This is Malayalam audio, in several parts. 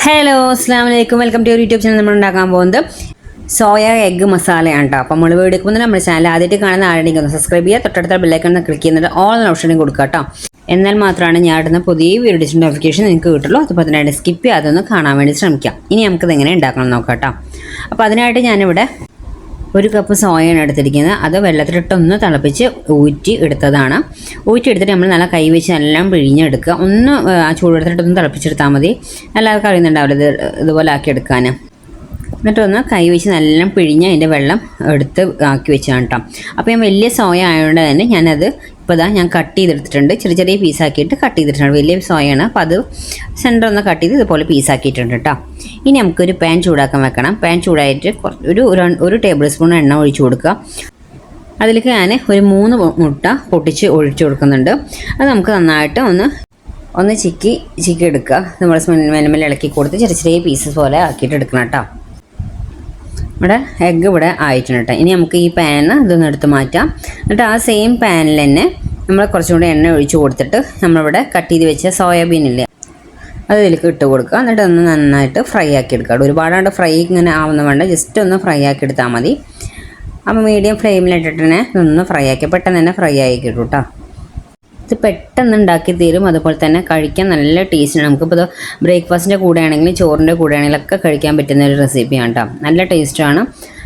ഹലോ അസ്സാം വലൈക്കും വെൽക്കം ടു യൂട്യൂബ് ചാനൽ. നമ്മൾ ഉണ്ടാക്കാൻ പോകുന്നത് സോയ എഗ് മസാലയാണ് കേട്ടോ. അപ്പോൾ നമ്മൾ വീഡിയോ നമ്മുടെ ചാനൽ ആദ്യമായിട്ട് കാണുന്ന ആരുടെയും ഒന്ന് സബ്സ്ക്രൈബ് ചെയ്യുക, തൊട്ടടുത്ത ബെല്ലൈക്കൺ ഒന്ന് ക്ലിക്ക് ചെയ്യുന്നത് ഓൾ എന്ന ഓപ്ഷനും കൊടുക്കുക കേട്ടോ. എന്നാൽ മാത്രമാണ് ഞാൻ ഇടുന്ന പുതിയ വീഡിയോസിൻ്റെ നോട്ടിഫിക്കേഷൻ നിങ്ങൾക്ക് കിട്ടുള്ളൂ. അതുപോലെ തന്നെ സ്കിപ്പ് ചെയ്യാതെ ഒന്ന് കാണാൻ വേണ്ടി ശ്രമിക്കാം. ഇനി നമുക്കിത് എങ്ങനെ ഉണ്ടാക്കണം നോക്കാം കേട്ടോ. അപ്പോൾ അതിനായിട്ട് ഞാനിവിടെ 1 കപ്പ് സോയാണ് എടുത്തിരിക്കുന്നത്. അത് വെള്ളത്തിലിട്ടൊന്ന് തിളപ്പിച്ച് ഊറ്റി എടുത്തതാണ്. ഊറ്റി എടുത്തിട്ട് നമ്മൾ നല്ല കൈ വെച്ച് എല്ലാം പിഴിഞ്ഞെടുക്കുക. ഒന്ന് ആ ചൂടുവെള്ളത്തിലിട്ടൊന്ന് തിളപ്പിച്ചെടുത്താൽ മതി. എല്ലാവർക്കും അറിയുന്നുണ്ടാവില്ല ഇതുപോലെ ആക്കി എടുക്കാൻ. എന്നിട്ടൊന്ന് കൈ വെച്ച് നല്ല പിഴിഞ്ഞ് അതിൻ്റെ വെള്ളം എടുത്ത് ആക്കി വെച്ചാണ് കേട്ടോ. അപ്പോൾ ഞാൻ വലിയ സോയ ആയതുകൊണ്ട് തന്നെ ഞാനത് ഇപ്പോൾ ഞാൻ കട്ട് ചെയ്തെടുത്തിട്ടുണ്ട്. ചെറിയ ചെറിയ പീസാക്കിയിട്ട് കട്ട് ചെയ്തിട്ടുണ്ട്. വലിയ സോയാണ്. അപ്പോൾ അത് സെൻറ്റർ ഒന്ന് കട്ട് ചെയ്ത് ഇതുപോലെ പീസാക്കിയിട്ടുണ്ട് കേട്ടോ. ഇനി നമുക്കൊരു പാൻ ചൂടാക്കാൻ വെക്കണം. പാൻ ചൂടായിട്ട് ഒരു ടേബിൾ സ്പൂൺ എണ്ണ ഒഴിച്ചു കൊടുക്കുക. അതിലേക്ക് ഞാൻ ഒരു 3 മുട്ട പൊട്ടിച്ച് ഒഴിച്ചു കൊടുക്കുന്നുണ്ട്. അത് നമുക്ക് നന്നായിട്ട് ഒന്ന് ചിക്കി എടുക്കുക. നമ്മൾ മെല്ലെ ഇളക്കി കൊടുത്ത് ചെറിയ ചെറിയ പീസസ് പോലെ ആക്കിയിട്ട് എടുക്കണം കേട്ടോ. ഇവിടെ എഗ്ഗ് ഇവിടെ ആയിട്ടുണ്ട് കേട്ടോ. ഇനി നമുക്ക് ഈ പാനിൽ ഇതൊന്ന് എടുത്ത് മാറ്റാം. എന്നിട്ട് ആ സെയിം പാനിൽ തന്നെ നമ്മൾ കുറച്ചും കൂടി എണ്ണ ഒഴിച്ച് കൊടുത്തിട്ട് നമ്മളിവിടെ കട്ട് ചെയ്ത് വെച്ച സോയാബീനില്ലേ അത് ഇതിലേക്ക് ഇട്ട് കൊടുക്കുക. എന്നിട്ട് ഒന്ന് നന്നായിട്ട് ഫ്രൈ ആക്കി എടുക്കുക. ഒരുപാട് ഫ്രൈ ഇങ്ങനെ ആവുന്ന വേണ്ട, ജസ്റ്റ് ഒന്ന് ഫ്രൈ ആക്കി എടുത്താൽ മതി. അപ്പോൾ മീഡിയം ഫ്ലെയിമിലിട്ടിട്ട് തന്നെ ഇതൊന്ന് ഫ്രൈ ആക്കി പെട്ടെന്ന് തന്നെ ഫ്രൈ ആക്കി കിട്ടും കേട്ടോ. ഇത് പെട്ടെന്ന് ഉണ്ടാക്കി തീരും. അതുപോലെ തന്നെ കഴിക്കാൻ നല്ല ടേസ്റ്റാണ്. നമുക്കിപ്പോൾ ഇത് ബ്രേക്ക്ഫാസ്റ്റിൻ്റെ കൂടെ ആണെങ്കിലും ചോറിൻ്റെ കൂടെ ആണെങ്കിലൊക്കെ കഴിക്കാൻ പറ്റുന്ന ഒരു റെസിപ്പിയാണ് കേട്ടോ. നല്ല ടേസ്റ്റാണ്,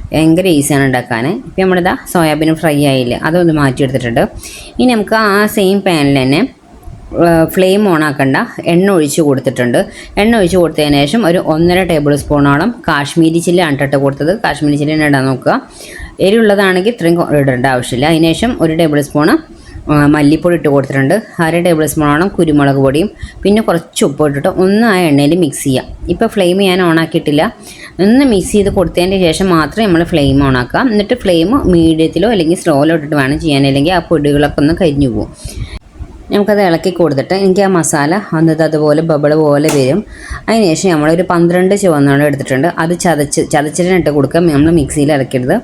ഭയങ്കര ഈസിയാണ് ഉണ്ടാക്കാൻ. ഇപ്പോൾ നമ്മളിതാ സോയാബീൻ ഫ്രൈ ആയില്ലേ, അതൊന്ന് മാറ്റിയെടുത്തിട്ടുണ്ട്. ഇനി നമുക്ക് ആ സെയിം പാനിൽ തന്നെ ഫ്ലെയിം ഓൺ ആക്കണ്ട, എണ്ണ ഒഴിച്ച് കൊടുത്തിട്ടുണ്ട്. എണ്ണ ഒഴിച്ച് കൊടുത്തതിന് ശേഷം ഒരു 1.5 ടേബിൾ സ്പൂണോളം കാശ്മീരി ചില്ലി ആണ് കൊടുത്തത്. കാശ്മീരി ചില്ലി ഇടാൻ നോക്കുക. എരിവുള്ളതാണെങ്കിൽ ഇത്രയും ഇടേണ്ട ആവശ്യമില്ല. അതിനുശേഷം 1 ടേബിൾ സ്പൂണ് മല്ലിപ്പൊടി ഇട്ട് കൊടുത്തിട്ടുണ്ട്. 1/2 ടേബിൾ സ്പൂണോളം കുരുമുളക് പൊടിയും പിന്നെ കുറച്ച് ഉപ്പ് ഇട്ടിട്ട് ഒന്ന് ആ എണ്ണയിൽ മിക്സ് ചെയ്യാം. ഇപ്പോൾ ഫ്ലെയിം ഞാൻ ഓൺ ആക്കിയിട്ടില്ല. ഒന്ന് മിക്സ് ചെയ്ത് കൊടുത്തതിൻ്റെ ശേഷം മാത്രമേ നമ്മൾ ഫ്ലെയിം ഓൺ ആക്കാം. എന്നിട്ട് ഫ്ലെയിം മീഡിയത്തിലോ അല്ലെങ്കിൽ സ്ലോയിലോ ഇട്ടിട്ട് വേണം ചെയ്യാൻ, അല്ലെങ്കിൽ ആ പൊടികളൊക്കെ ഒന്ന് കരിഞ്ഞു പോകും. നമുക്കത് ഇളക്കി കൊടുത്തിട്ട് എനിക്ക് ആ മസാല അതുപോലെ ബബിൾ പോലെ വരും. അതിനുശേഷം നമ്മളൊരു 12 ചുവന്നുള്ളി എടുത്തിട്ടുണ്ട്. അത് ചതച്ചിട്ട് കൊടുക്കുക. നമ്മൾ മിക്സിയിൽ ഇറക്കരുത്.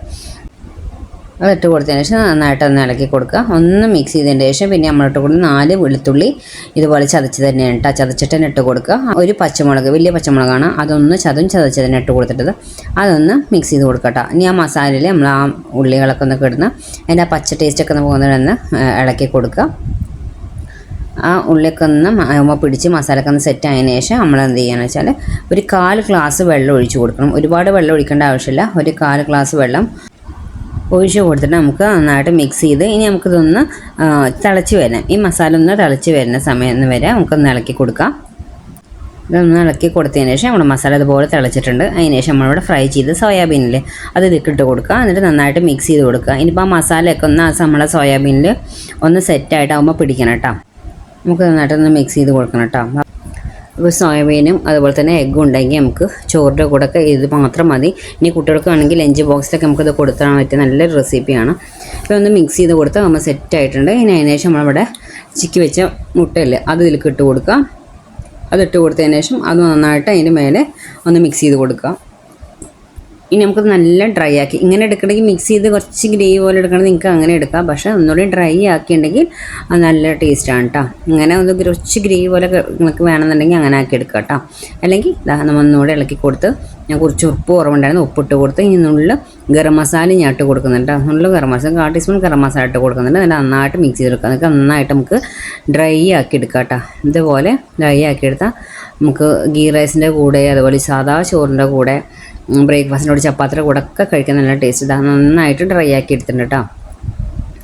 അതിട്ട് കൊടുത്തതിന് ശേഷം നന്നായിട്ടൊന്ന് ഇളക്കി കൊടുക്കുക. ഒന്ന് മിക്സ് ചെയ്തതിന് ശേഷം പിന്നെ നമ്മളിട്ട് കൊടുത്ത് 4 വെളുത്തുള്ളി ഇതുപോലെ ചതച്ച് തന്നെയാണ് കേട്ടോ. ചതച്ചിട്ട് തന്നെ ഇട്ട് കൊടുക്കുക. ഒരു പച്ചമുളക്, വലിയ പച്ചമുളകാണ്, അതൊന്ന് ചതച്ച് തന്നെ ഇട്ട് കൊടുത്തിട്ടത് അതൊന്ന് മിക്സ് ചെയ്ത് കൊടുക്കുക കേട്ടോ. ഇനി ആ മസാലയിൽ നമ്മൾ ആ ഉള്ളികളൊക്കെ ഒന്ന് കിടന്ന് അതിൻ്റെ ആ പച്ച ടേസ്റ്റൊക്കെ ഒന്ന് പോകുന്നതിനൊന്ന് ഇളക്കി കൊടുക്കുക. ആ ഉള്ളിയൊക്കെ ഒന്ന് പിടിച്ച് മസാലയൊക്കെ ഒന്ന് സെറ്റ് ആയതിനു ശേഷം നമ്മൾ എന്ത് ചെയ്യുകയെന്ന് വെച്ചാൽ ഒരു 1/4 ഗ്ലാസ് വെള്ളം ഒഴിച്ച് കൊടുക്കണം. ഒരുപാട് വെള്ളം ഒഴിക്കേണ്ട ആവശ്യമില്ല. ഒരു 1/4 ഗ്ലാസ് വെള്ളം ഒഴിച്ച് കൊടുത്തിട്ട് നമുക്ക് നന്നായിട്ട് മിക്സ് ചെയ്ത് ഇനി നമുക്കിതൊന്ന് തിളച്ച് വരണം. ഈ മസാല ഒന്ന് തിളച്ച് വരുന്ന സമയം വരെ നമുക്കൊന്ന് ഇളക്കി കൊടുക്കാം. ഇതൊന്ന് ഇളക്കി കൊടുത്തതിന് ശേഷം നമ്മുടെ മസാല ഇതുപോലെ തിളച്ചിട്ടുണ്ട്. അതിന് ശേഷം നമ്മളിവിടെ ഫ്രൈ ചെയ്ത് സോയാബീനിൽ അത് ഇതിക്കിട്ട് കൊടുക്കുക. എന്നിട്ട് നന്നായിട്ട് മിക്സ് ചെയ്ത് കൊടുക്കുക. ഇനിയിപ്പോൾ ആ മസാലയൊക്കെ ഒന്ന് നമ്മളെ സോയാബീനിൽ ഒന്ന് സെറ്റായിട്ടാകുമ്പോൾ പിടിക്കണം കേട്ടോ. നമുക്ക് നന്നായിട്ടൊന്ന് മിക്സ് ചെയ്ത് കൊടുക്കണം കേട്ടോ. ഇപ്പോൾ സോയാബീനും അതുപോലെ തന്നെ എഗ്ഗും ഉണ്ടെങ്കിൽ നമുക്ക് ചോറിൻ്റെ കൂടെയൊക്കെ ഇത് മാത്രം മതി. ഇനി കുട്ടികൾക്കാണെങ്കിൽ ലഞ്ച് ബോക്സിലൊക്കെ നമുക്കിത് കൊടുത്താൽ പറ്റിയ നല്ലൊരു റെസിപ്പിയാണ്. ഇപ്പോൾ ഒന്ന് മിക്സ് ചെയ്ത് കൊടുത്താൽ നമ്മൾ സെറ്റായിട്ടുണ്ട്. ഇനി അതിന് ശേഷം നമ്മളിവിടെ ചിക്കി വെച്ച മുട്ടയില്ലേ അത് ഇതിലേക്ക് ഇട്ട് കൊടുക്കുക. അതിട്ട് കൊടുത്തതിന് ശേഷം അത് നന്നായിട്ട് അതിൻ്റെ മേലെ ഒന്ന് മിക്സ് ചെയ്ത് കൊടുക്കുക. ഇനി നമുക്കത് നല്ല ഡ്രൈ ആക്കി ഇങ്ങനെ എടുക്കണമെങ്കിൽ മിക്സ് ചെയ്ത് കുറച്ച് ഗ്രേവി പോലെ എടുക്കണമെങ്കിൽ നിങ്ങൾക്ക് അങ്ങനെ എടുക്കാം. പക്ഷേ ഒന്നുകൂടി ഡ്രൈ ആക്കിയിട്ടുണ്ടെങ്കിൽ അത് നല്ല ടേസ്റ്റാണ് കേട്ടോ. ഇങ്ങനെ ഒന്ന് കുറച്ച് ഗ്രേവി പോലെ നിങ്ങൾക്ക് വേണമെന്നുണ്ടെങ്കിൽ അങ്ങനെ ആക്കി എടുക്കാം കേട്ടോ. അല്ലെങ്കിൽ നമ്മൾ ഒന്നുകൂടെ ഇളക്കി കൊടുത്ത് ഞാൻ കുറച്ച് ഉപ്പ് കുറവുണ്ടായിരുന്നു, ഉപ്പിട്ട് കൊടുത്ത് ഇനി നുള്ളിൽ ഗരം മസാല ഞാൻ ഇട്ട് കൊടുക്കുന്നുണ്ട്. നുള്ളിൽ ഗരം മസാല 1/4 ടീസ്പൂൺ ഗരം മസാല ഇട്ട് കൊടുക്കുന്നുണ്ട്. അതിൽ നന്നായിട്ട് മിക്സ് ചെയ്തെടുക്കുക. അതൊക്കെ നന്നായിട്ട് നമുക്ക് ഡ്രൈ ആക്കി എടുക്കാം കേട്ടോ. ഇതുപോലെ ഡ്രൈ ആക്കി എടുത്താൽ നമുക്ക് ഗീ റൈസിൻ്റെ കൂടെ അതുപോലെ സാധാ ചോറിൻ്റെ കൂടെ ബ്രേക്ക്ഫാസ്റ്റിനോട് ചപ്പാത്തിയുടെ കൂടെ ഒക്കെ കഴിക്കാൻ നല്ല ടേസ്റ്റ്. ഇതാ നന്നായിട്ട് ഡ്രൈ ആക്കി എടുത്തിട്ടുണ്ട് കേട്ടോ.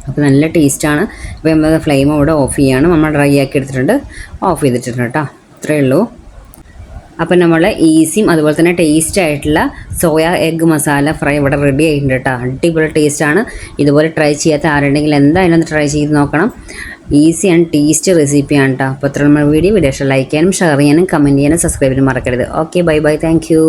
അപ്പോൾ നല്ല ടേസ്റ്റാണ്. ഇപ്പോൾ നമ്മൾ ഫ്ലെയിം ഇവിടെ ഓഫ് ചെയ്യാണ്. നമ്മൾ ഡ്രൈ ആക്കി എടുത്തിട്ടുണ്ട്, ഓഫ് ചെയ്തിട്ടുണ്ട് കേട്ടോ. ഇത്രയേ ഉള്ളൂ. അപ്പോൾ നമ്മൾ ഈസിയും അതുപോലെ തന്നെ ടേസ്റ്റ് ആയിട്ടുള്ള സോയ എഗ്ഗ് മസാല ഫ്രൈ ഇവിടെ റെഡി ആയിട്ടുണ്ട് കേട്ടോ. അടിപൊളി ടേസ്റ്റാണ്. ഇതുപോലെ ട്രൈ ചെയ്യാത്ത ആരുണ്ടെങ്കിൽ എന്തായാലും ഒന്ന് ട്രൈ ചെയ്ത് നോക്കണം. ഈസി ആൻഡ് ടേസ്റ്റ് റെസിപ്പിയാണ് കേട്ടോ. അപ്പോൾ ഇത്ര നമ്മൾ വീഡിയോ ലൈക്ക് ചെയ്യാനും ഷെയർ ചെയ്യാനും കമൻറ്റ് ചെയ്യാനും സബ്സ്ക്രൈബ് ചെയ്യാനും മറക്കരുത്. Okay, bye bye, thank you.